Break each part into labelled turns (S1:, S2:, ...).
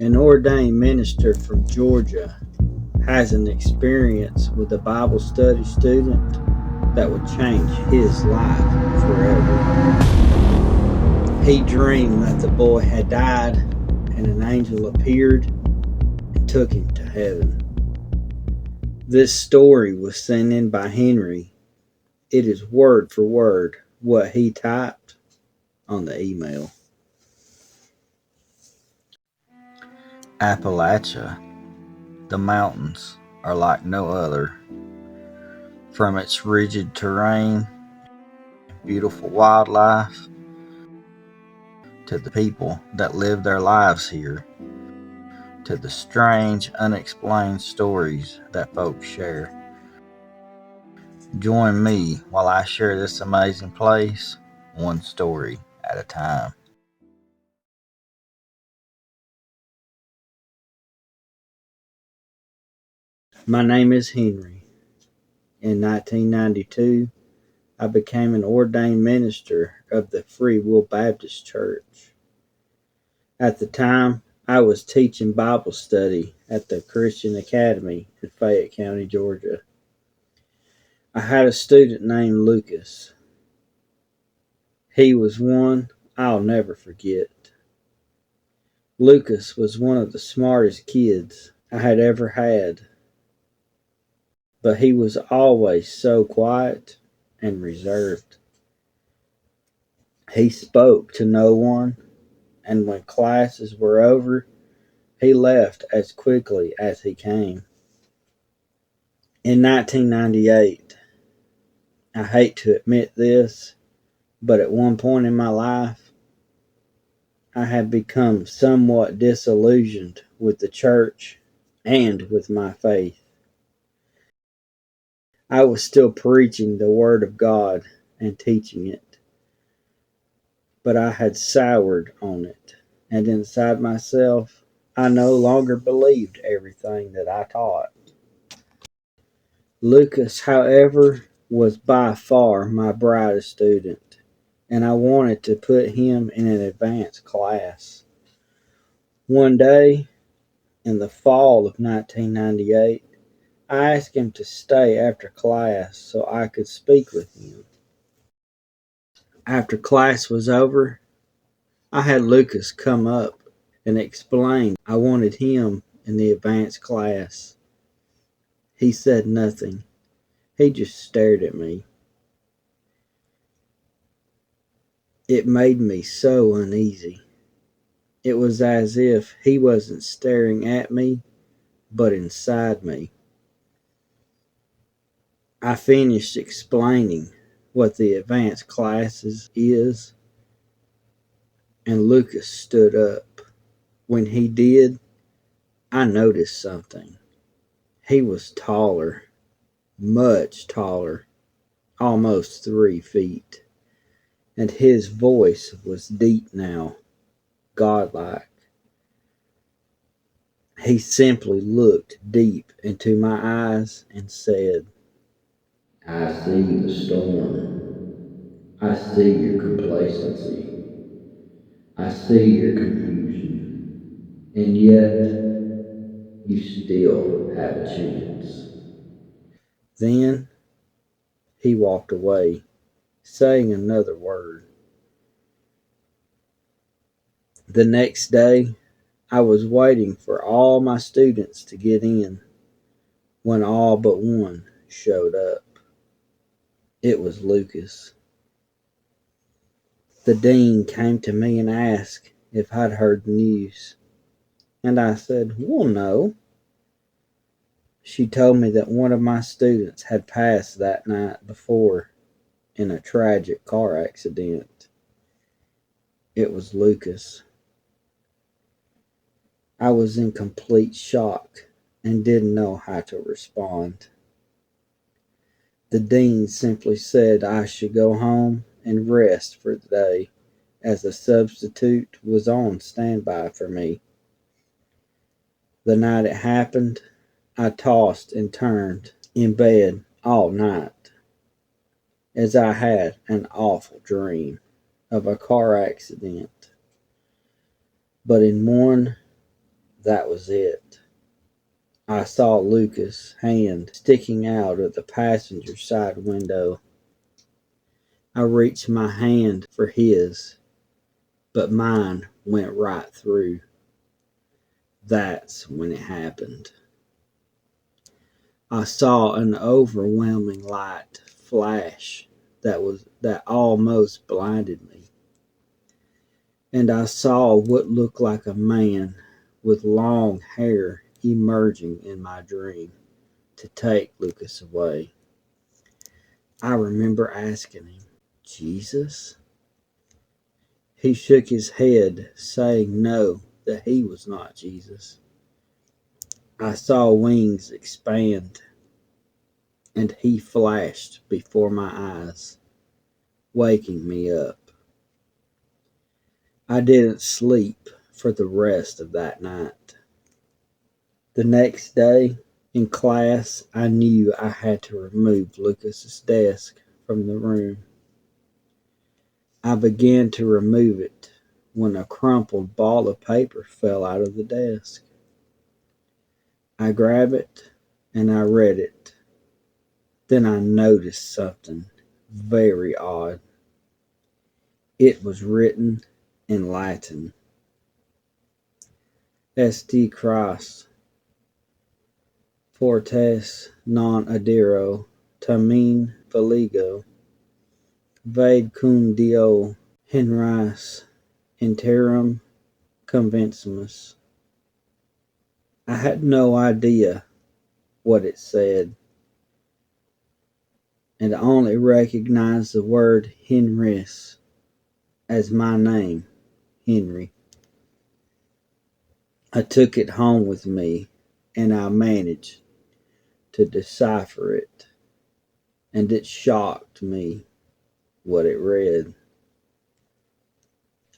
S1: An ordained minister from Georgia has an experience with a Bible study student that would change his life forever. He dreamed that the boy had died and an angel appeared and took him to heaven. This story was sent in by Henry. It is word for word what he typed on the email. Appalachia, the mountains are like no other. From its rigid terrain and beautiful wildlife to the people that live their lives here, to the strange, unexplained stories that folks share. Join me while I share this amazing place, one story at a time. My name is Henry. In 1992, I became an ordained minister of the Free Will Baptist Church. At the time, I was teaching Bible study at the Christian Academy in Fayette County, Georgia. I had a student named Lucas. He was one I'll never forget. Lucas was one of the smartest kids I had ever had, but he was always so quiet and reserved. He spoke to no one, and when classes were over, he left as quickly as he came. In 1998, I hate to admit this, but at one point in my life, I had become somewhat disillusioned with the church and with my faith. I was still preaching the Word of God and teaching it, but I had soured on it, and inside myself, I no longer believed everything that I taught. Lucas, however, was by far my brightest student, and I wanted to put him in an advanced class. One day, in the fall of 1998, I asked him to stay after class so I could speak with him. After class was over, I had Lucas come up and explain I wanted him in the advanced class. He said nothing. He just stared at me. It made me so uneasy. It was as if he wasn't staring at me, but inside me. I finished explaining what the advanced classes is, and Lucas stood up. When he did, I noticed something. He was taller, much taller, almost 3 feet, and his voice was deep now, godlike. He simply looked deep into my eyes and said, "I see the storm. I see your complacency. I see your confusion. And yet, you still have a chance." Then he walked away, saying another word. The next day, I was waiting for all my students to get in when all but one showed up. It was Lucas. The dean came to me and asked if I'd heard the news, and I said, "Well, no." She told me that one of my students had passed that night before in a tragic car accident. It was Lucas. I was in complete shock and didn't know how to respond. The dean simply said I should go home and rest for the day, as a substitute was on standby for me. The night it happened, I tossed and turned in bed all night, as I had an awful dream of a car accident. But in one That was it. I saw Lucas' hand sticking out of the passenger side window. I reached my hand for his, but mine went right through. That's when it happened. I saw an overwhelming light flash that almost blinded me. And I saw what looked like a man with long hair emerging in my dream to take Lucas away. I remember asking him, Jesus? He shook his head, saying no, that he was not Jesus. I saw wings expand, and he flashed before my eyes, waking me up. I didn't sleep for the rest of that night. The next day, in class, I knew I had to remove Lucas's desk from the room. I began to remove it when a crumpled ball of paper fell out of the desk. I grabbed it and I read it. Then I noticed something very odd. It was written in Latin. St. Christ, fortes non adiro, tamen feligo, vade cum Deo henris interim convencionis. I had no idea what it said, and only recognized the word Henris as my name, Henry. I took it home with me, and I managed to decipher it, and it shocked me what it read.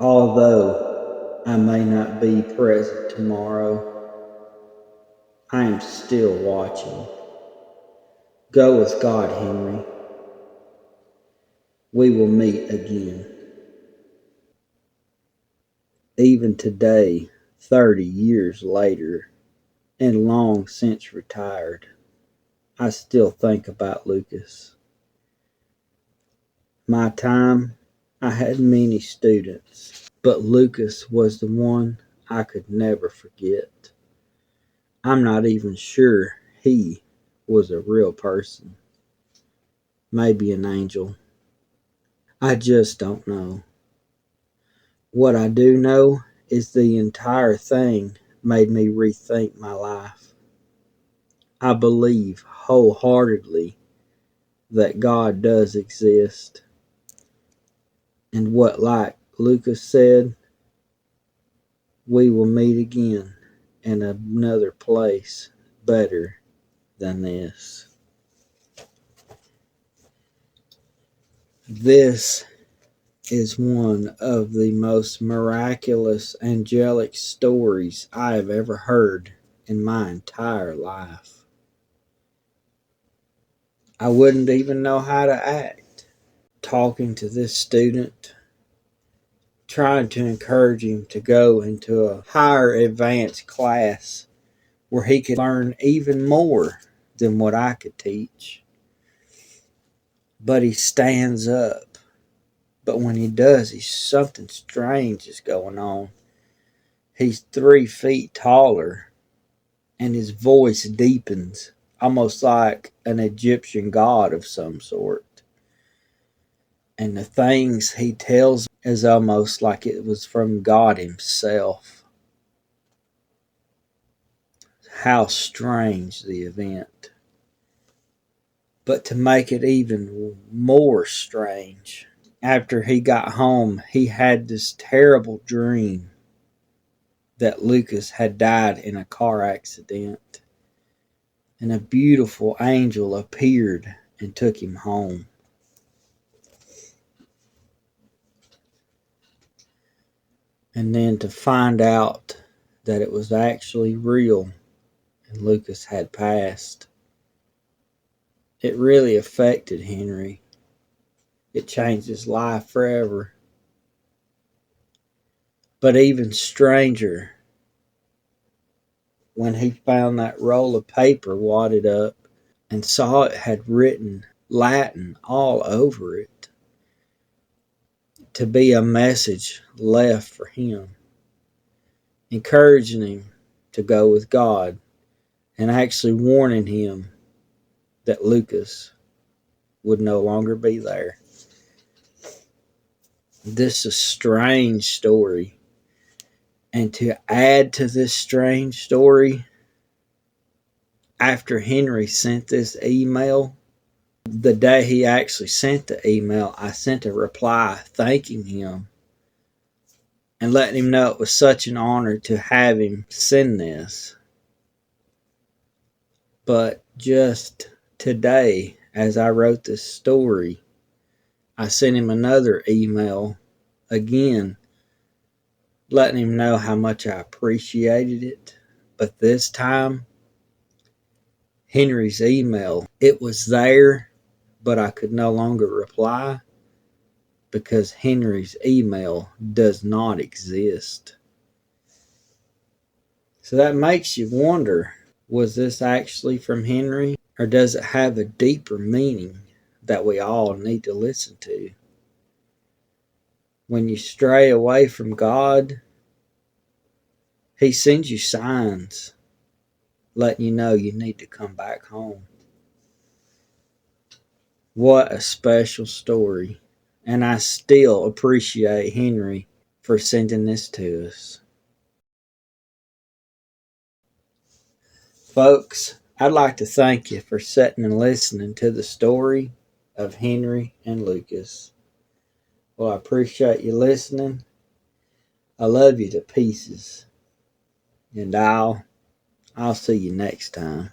S1: Although I may not be present tomorrow, I am still watching. Go with God, Henry. We will meet again. Even today, 30 years later, and long since retired, I still think about Lucas. My time, I had many students, but Lucas was the one I could never forget. I'm not even sure he was a real person. Maybe an angel. I just don't know. What I do know is the entire thing made me rethink my life. I believe wholeheartedly that God does exist. And what, like Lucas said, we will meet again in another place better than this. This is one of the most miraculous angelic stories I have ever heard in my entire life. I wouldn't even know how to act. Talking to this student, trying to encourage him to go into a higher advanced class where he could learn even more than what I could teach. But he stands up. But when he does, something strange is going on. He's 3 feet taller, and his voice deepens, almost like an Egyptian god of some sort. And the things he tells is almost like it was from God himself. How strange the event. But to make it even more strange, after he got home, he had this terrible dream that Lucas had died in a car accident. And a beautiful angel appeared and took him home. And then to find out that it was actually real and Lucas had passed, it really affected Henry. It changed his life forever. But even stranger when he found that roll of paper wadded up and saw it had written Latin all over it to be a message left for him, encouraging him to go with God and actually warning him that Lucas would no longer be there. This is a strange story. And to add to this strange story, after Henry sent this email, the day he actually sent the email, I sent a reply thanking him and letting him know it was such an honor to have him send this. But just today, as I wrote this story, I sent him another email again, letting him know how much I appreciated it. But this time, Henry's email, it was there, but I could no longer reply because Henry's email does not exist. So that makes you wonder, was this actually from Henry, or does it have a deeper meaning that we all need to listen to? When you stray away from God, He sends you signs letting you know you need to come back home. What a special story. And I still appreciate Henry for sending this to us. Folks, I'd like to thank you for sitting and listening to the story of Henry and Lucas. Well, I appreciate you listening. I love you to pieces. And I'll see you next time.